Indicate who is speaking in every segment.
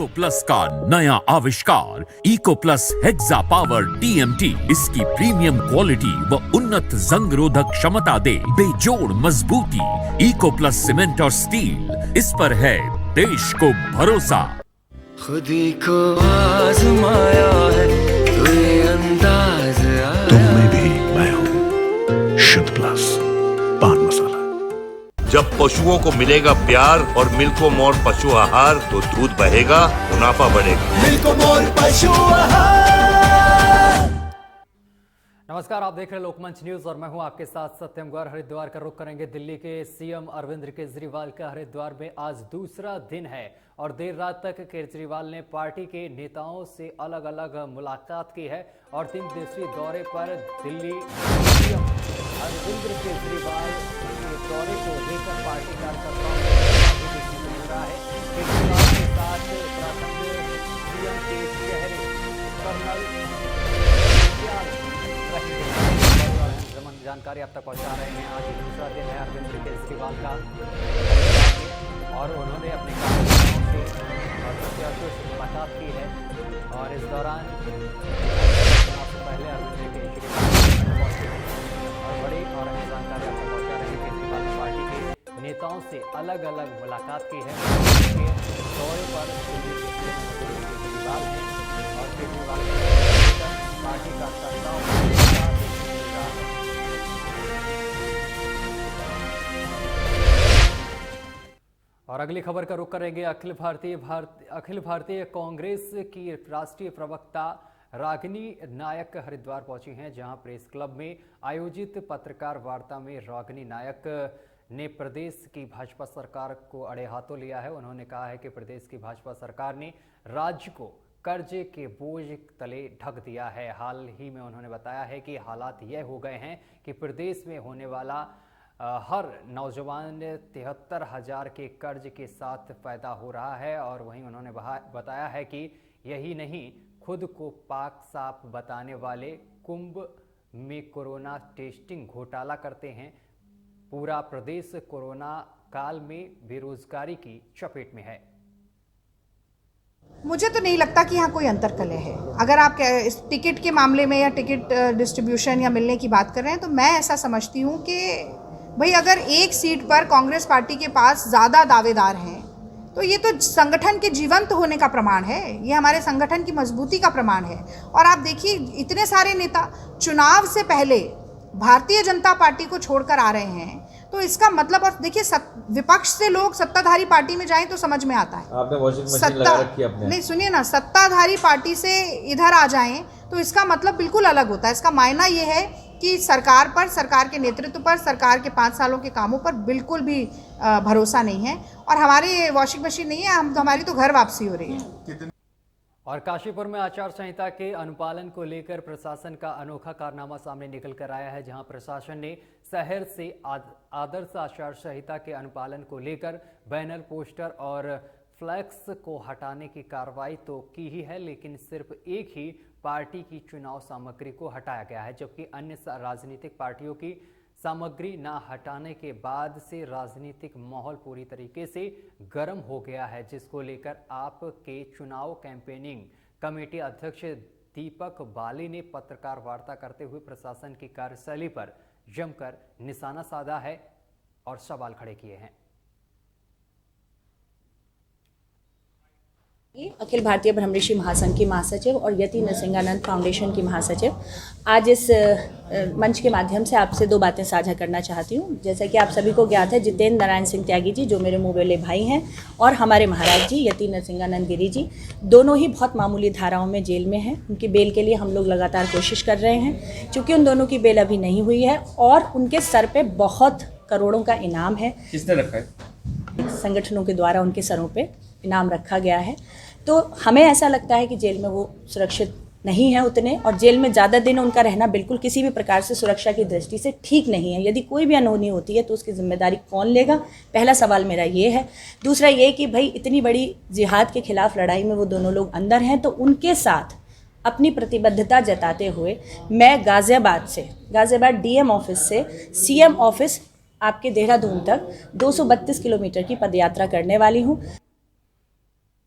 Speaker 1: Plus का नया आविष्कार Eco Plus Hexa Power TMT इसकी प्रीमियम क्वालिटी व उन्नत जंग रोधक क्षमता दे बेजोड़ मजबूती। इको प्लस सीमेंट और स्टील, इस पर है देश को भरोसा।
Speaker 2: खुदी को आजमाया है तो ये अंदाज
Speaker 3: तुम में भी मैं हूँ शुद्ध प्लस पान मसाला।
Speaker 4: जब पशुओं को मिलेगा प्यार और मिल्को मोर पशु आहार तो दूध बहेगा, मुनाफा बढ़ेगा।
Speaker 2: मिल्को मोर पशु आहार।
Speaker 5: नमस्कार, आप देख रहे हैं लोकमंच न्यूज और मैं हूं आपके साथ सत्यम गौर। हरिद्वार का रुख करेंगे दिल्ली के सीएम अरविंद केजरीवाल का हरिद्वार में आज दूसरा दिन है और देर रात तक केजरीवाल ने पार्टी के नेताओं से अलग अलग मुलाकात की है और 3 दिवसीय दौरे पर दिल्ली सीएम अरविंद केजरीवाल के दौरे को लेकर पार्टी कार्यकर्ताओं में मिल रहा है। केजरीवाल के साथ उत्तराखंड सीएम के चेहरे कर्नल जानकारी आप तक पहुंचा रहे हैं। आज दूसरा दिन है अरविंद केजरीवाल का और उन्होंने अपने कार्यकर्ताओं से मुलाकात की है और इस दौरान पहले अरविंद केजरीवाल और बड़ी और अन्य जानकारी आप तक पहुंचा रहे हैं। केजरीवाल ने पार्टी के नेताओं से अलग अलग मुलाकात की है। दौरे पर केजरीवाल है और केजरीवाल पार्टी कार्यकर्ताओं और अगली खबर का रुख करेंगे अखिल भारतीय कांग्रेस की राष्ट्रीय प्रवक्ता रागिनी नायक हरिद्वार पहुंची हैं, जहां प्रेस क्लब में आयोजित पत्रकार वार्ता में रागिनी नायक ने प्रदेश की भाजपा सरकार को अड़े हाथों लिया है। उन्होंने कहा है कि प्रदेश की भाजपा सरकार ने राज्य को कर्जे के बोझ तले ढक दिया है। हाल ही में उन्होंने बताया है कि हालात यह हो गए हैं कि प्रदेश में होने वाला हर नौजवान 73,000 के कर्ज के साथ पैदा हो रहा है और वहीं उन्होंने बताया है कि यही नहीं, खुद को पाक साफ बताने वाले कुंभ में कोरोना टेस्टिंग घोटाला करते हैं। पूरा प्रदेश कोरोना काल में बेरोजगारी की चपेट में है।
Speaker 6: मुझे तो नहीं लगता कि यहाँ कोई अंतर्कलह है। अगर आप इस टिकट के मामले में या टिकट डिस्ट्रीब्यूशन या मिलने की बात कर रहे हैं तो मैं ऐसा समझती हूँ कि भाई अगर एक सीट पर कांग्रेस पार्टी के पास ज़्यादा दावेदार हैं तो ये तो संगठन के जीवंत होने का प्रमाण है, ये हमारे संगठन की मजबूती का प्रमाण है। और आप देखिए इतने सारे नेता चुनाव से पहले भारतीय जनता पार्टी को छोड़कर आ रहे हैं तो इसका मतलब, और देखिए विपक्ष से लोग सत्ताधारी पार्टी में जाएं तो समझ में आता है।
Speaker 7: आपने वॉशिंग मशीन लगा रखी है अपने?
Speaker 6: नहीं, सुनिए ना, सत्ताधारी पार्टी से इधर आ जाएं तो इसका मतलब बिल्कुल अलग होता है। इसका मायना ये है कि सरकार पर, सरकार के नेतृत्व पर, सरकार के 5 सालों के कामों पर बिल्कुल भी भरोसा नहीं है। और हमारी वॉशिंग मशीन नहीं है, हमारी तो घर वापसी हो रही है।
Speaker 5: और काशीपुर में आचार संहिता के अनुपालन को लेकर प्रशासन का अनोखा कारनामा सामने निकल कर आया है, जहां प्रशासन ने शहर से आदर्श आचार संहिता के अनुपालन को लेकर बैनर, पोस्टर और फ्लैक्स को हटाने की कार्रवाई तो की ही है, लेकिन सिर्फ एक ही पार्टी की चुनाव सामग्री को हटाया गया है, जबकि अन्य राजनीतिक पार्टियों की सामग्री ना हटाने के बाद से राजनीतिक माहौल पूरी तरीके से गर्म हो गया है, जिसको लेकर आपके चुनाव कैंपेनिंग कमेटी अध्यक्ष दीपक बाली ने पत्रकार वार्ता करते हुए प्रशासन की कार्यशैली पर जमकर निशाना साधा है और सवाल खड़े किए हैं।
Speaker 8: अखिल भारतीय ब्रह्मऋषि महासंघ की महासचिव और यति नरसिंहानंद फाउंडेशन की महासचिव आज इस मंच के माध्यम से आपसे 2 बातें साझा करना चाहती हूँ। जैसा कि आप सभी को ज्ञात है, जितेंद्र नारायण सिंह त्यागी जी, जो मेरे मुँह बोले भाई हैं, और हमारे महाराज जी यति नरसिंहानंद गिरी जी, दोनों ही बहुत मामूली धाराओं में जेल में हैं। उनकी बेल के लिए हम लोग लगातार कोशिश कर रहे हैं, क्योंकि उन दोनों की बेल अभी नहीं हुई है और उनके सर पे बहुत करोड़ों का इनाम है।
Speaker 7: किसने रखा है?
Speaker 8: संगठनों के द्वारा उनके सरों पे इनाम रखा गया है। तो हमें ऐसा लगता है कि जेल में वो सुरक्षित नहीं है उतने, और जेल में ज़्यादा दिन उनका रहना बिल्कुल किसी भी प्रकार से सुरक्षा की दृष्टि से ठीक नहीं है। यदि कोई भी अनहोनी होती है तो उसकी जिम्मेदारी कौन लेगा? पहला सवाल मेरा ये है। दूसरा ये कि भाई इतनी बड़ी जिहाद के खिलाफ लड़ाई में वो दोनों लोग अंदर हैं, तो उनके साथ अपनी प्रतिबद्धता जताते हुए मैं गाज़ियाबाद डीएम ऑफिस से सीएम ऑफिस आपके देहरादून तक 232 किलोमीटर की पदयात्रा करने वाली हूँ।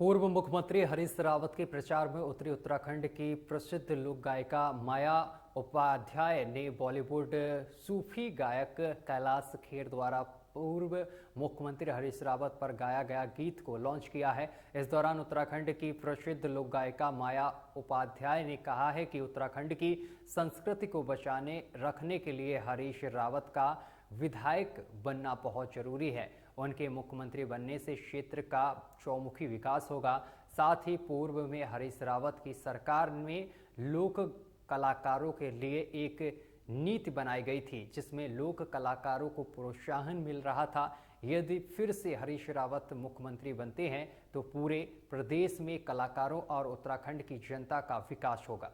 Speaker 5: पूर्व मुख्यमंत्री हरीश रावत के प्रचार में उतरी उत्तराखंड की प्रसिद्ध लोक गायिका माया उपाध्याय ने बॉलीवुड सूफी गायक कैलाश खेर द्वारा पूर्व मुख्यमंत्री हरीश रावत पर गाया गया गीत को लॉन्च किया है। इस दौरान उत्तराखंड की प्रसिद्ध लोक गायिका माया उपाध्याय ने कहा है कि उत्तराखंड की संस्कृति को बचाने रखने के लिए हरीश रावत का विधायक बनना बहुत जरूरी है। उनके मुख्यमंत्री बनने से क्षेत्र का चौमुखी विकास होगा। साथ ही पूर्व में हरीश रावत की सरकार में लोक कलाकारों के लिए एक नीति बनाई गई थी जिसमें लोक कलाकारों को प्रोत्साहन मिल रहा था। यदि फिर से हरीश रावत मुख्यमंत्री बनते हैं तो पूरे प्रदेश में कलाकारों और उत्तराखंड की जनता का विकास होगा।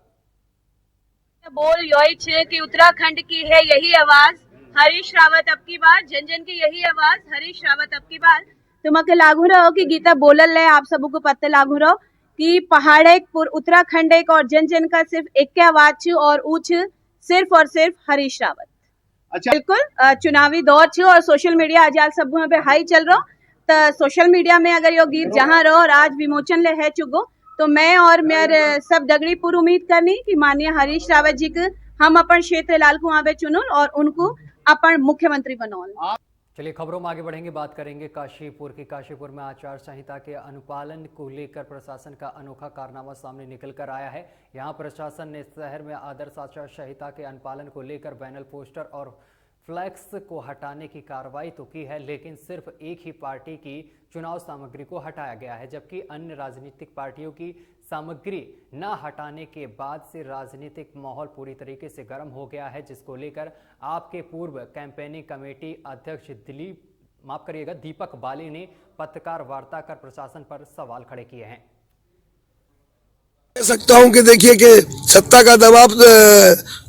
Speaker 9: बोल यही छे कि उत्तराखंड की है यही आवाज, हरीश रावत अब की बार, जन जन की यही आवाज, हरीश रावत अब की बार। तुमके लागू रहो कि गीता बोलल ले आप सबको पत्ते लागू रहो कि पहाड़ एक उत्तराखंड एक और जन जन का सिर्फ एक के आवाज छे और ऊच सिर्फ और सिर्फ हरीश रावत। अच्छा, बिल्कुल चुनावी दौर छे और सोशल मीडिया आजाद सब पे हाई चल रहा तो सोशल मीडिया में अगर यो गीत जहाँ रहो और आज विमोचन ले है चुगो तो मैं और मेरे सब दगड़ी पूरी उम्मीद करनी कि माननीय हरीश रावत जी के हम अपन क्षेत्र लाल कुआं पे चुनून और उनको अपन मुख्यमंत्री बनौन।
Speaker 5: चलिए खबरों में आगे बढ़ेंगे, बात करेंगे काशीपुर की। काशीपुर में आचार संहिता के अनुपालन को लेकर प्रशासन का अनोखा कारनामा सामने निकल कर आया है। यहां प्रशासन ने शहर में आदर्श आचार संहिता के अनुपालन को लेकर बैनर, पोस्टर और फ्लैक्स को हटाने की कार्रवाई तो की है, लेकिन सिर्फ एक ही पार्टी की चुनाव सामग्री को हटाया गया है, जबकि अन्य राजनीतिक पार्टियों की सामग्री न हटाने के बाद से राजनीतिक माहौल पूरी तरीके से गर्म हो गया है, जिसको लेकर आपके पूर्व कैंपेनिंग कमेटी अध्यक्ष दीपक बाली ने पत्रकार वार्ता कर प्रशासन पर सवाल खड़े किए हैं।
Speaker 10: कह सकता हूं कि देखिए कि सत्ता का दबाव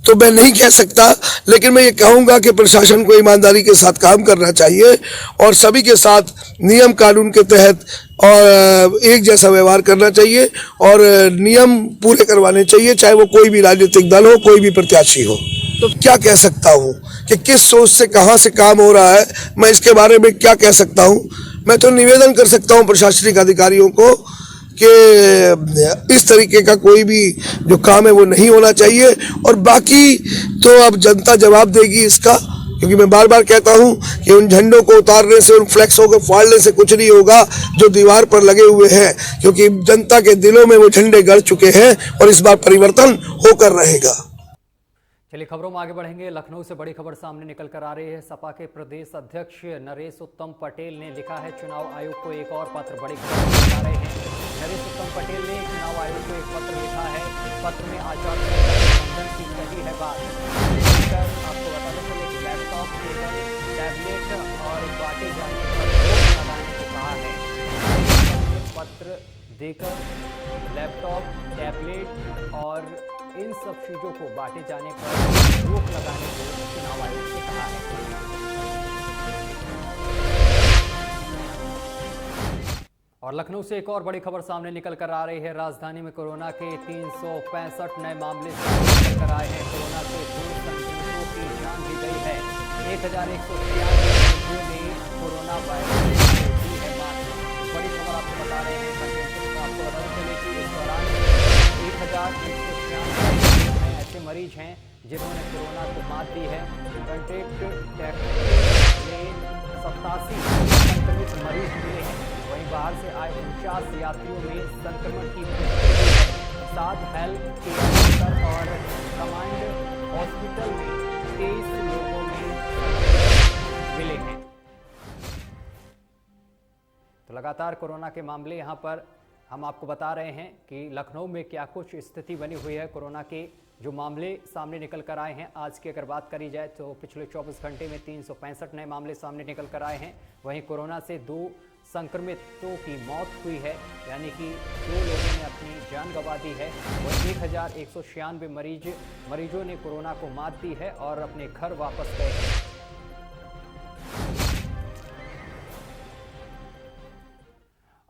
Speaker 10: तो मैं नहीं कह सकता, लेकिन मैं ये कहूंगा कि प्रशासन को ईमानदारी के साथ काम करना चाहिए और सभी के साथ नियम कानून के तहत और एक जैसा व्यवहार करना चाहिए और नियम पूरे करवाने चाहिए, चाहे वो कोई भी राजनीतिक दल हो, कोई भी प्रत्याशी हो। तो क्या कह सकता हूँ कि किस सोच से कहाँ से काम हो रहा है, मैं इसके बारे में क्या कह सकता हूँ। मैं तो निवेदन कर सकता हूँ प्रशासनिक अधिकारियों को कि इस तरीके का कोई भी जो काम है वो नहीं होना चाहिए और बाकी तो अब जनता जवाब देगी इसका, क्योंकि मैं बार बार कहता हूं कि उन झंडों को उतारने से, उन फ्लैक्सों को फाड़ने से कुछ नहीं होगा जो दीवार पर लगे हुए हैं, क्योंकि जनता के दिलों में वो झंडे गड़ चुके हैं और इस बार परिवर्तन होकर रहेगा।
Speaker 5: चलिए खबरों में आगे बढ़ेंगे। लखनऊ से बड़ी खबर सामने निकल कर आ रही है। सपा के प्रदेश अध्यक्ष नरेश उत्तम पटेल ने लिखा है चुनाव आयोग को एक और पत्र। बड़ी खबर बता रहे हैं, नरेश उत्तम पटेल ने चुनाव आयोग को एक पत्र लिखा है। पत्र में आचार संहिता की कही है बात। आपको बताते चले कि लैपटॉप, टैबलेट और बांटे जाने पर रोक लगाने को कहा है। पत्र देकर लैपटॉप, टैबलेट और इन सब चीजों को बांटे जाने पर रोक लगाने को चुनाव आयोग से कहा है। और लखनऊ से एक और बड़ी खबर सामने निकल कर आ रही है। राजधानी में कोरोना के 365 नए मामले सामने निकल कर आए हैं। कोरोना से 2 संक्रमितों की जान भी गई है। 1196 लोगों ने कोरोना वायरस की है मात। बड़ी खबर आपको बता रहे हैं। आपको बताते चले कि इस दौरान 1196 ऐसे मरीज हैं जिन्होंने कोरोना को मात दी है। कंटेक्ट में 87 संक्रमित मरीज मिले हैं। वहीं बाहर से आए 49 यात्रियों में संक्रमण की पुष्टि हुई है। 7 हेल्थ केयर सेंटर और कमांड हॉस्पिटल में 23 लोगों में मिले हैं। तो लगातार कोरोना के मामले यहाँ पर हम आपको बता रहे हैं कि लखनऊ में क्या कुछ स्थिति बनी हुई है। कोरोना के जो मामले सामने निकल कर आए हैं, आज की अगर बात करी जाए तो पिछले 24 घंटे में 365 नए मामले सामने निकल कर आए हैं। वहीं कोरोना से 2 संक्रमितों की मौत हुई है, यानी कि 2 लोगों ने अपनी जान गंवा दी है। वहीं 1196 मरीजों ने कोरोना को मात दी है और अपने घर वापस गए हैं।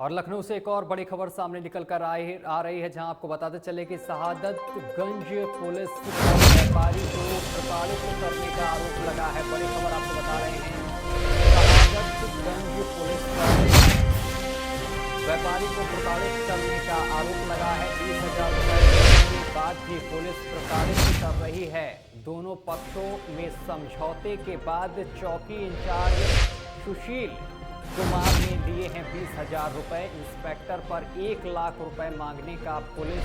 Speaker 5: और लखनऊ से एक और बड़ी खबर सामने निकल कर आ रही है, जहां आपको बताते चले कि शहादतगंज पुलिस व्यापारी को प्रताड़ित करने का आरोप लगा है। बड़ी खबर आपको बता रहे हैं, शहादतगंज पुलिस व्यापारी को प्रताड़ित पुलिस प्रताड़ित कर रही है। दोनों पक्षों में समझौते के बाद चौकी इंचार्ज सुशील कुमार ने दिए हैं 20,000 रुपए। इंस्पेक्टर पर 1 लाख रुपए मांगने का पुलिस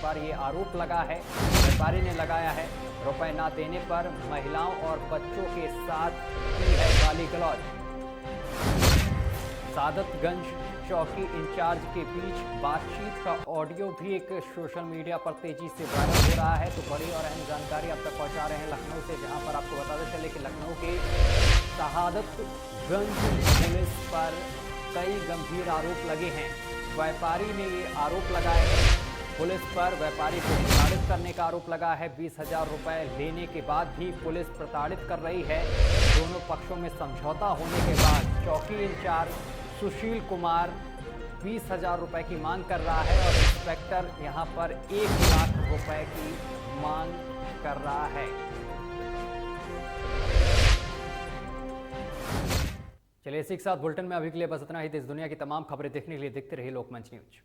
Speaker 5: पर ये आरोप लगा है। व्यापारी ने लगाया है रुपए ना देने पर महिलाओं और बच्चों के साथ की है गाली गलौज। सादतगंज चौकी इंचार्ज के बीच बातचीत का ऑडियो भी एक सोशल मीडिया पर तेजी से वायरल हो रहा है। तो बड़ी और अहम जानकारी अब तक पहुंचा रहे हैं लखनऊ से, जहां पर आपको बताते चले कि लखनऊ के शहादतगंज पुलिस पर कई गंभीर आरोप लगे हैं। व्यापारी ने ये आरोप लगाए हैं पुलिस पर, व्यापारी को प्रताड़ित करने का आरोप लगा है। 20,000 रुपए लेने के बाद भी पुलिस प्रताड़ित कर रही है। दोनों पक्षों में समझौता होने के बाद चौकी इंचार्ज सुशील कुमार 20,000 रुपए की मांग कर रहा है और इंस्पेक्टर यहां पर 1 लाख रुपए की मांग कर रहा है। चलिए इसी के साथ बुलेटिन में अभी के लिए बस इतना ही। देश दुनिया की तमाम खबरें देखने के लिए देखते रहिए लोकमंच न्यूज।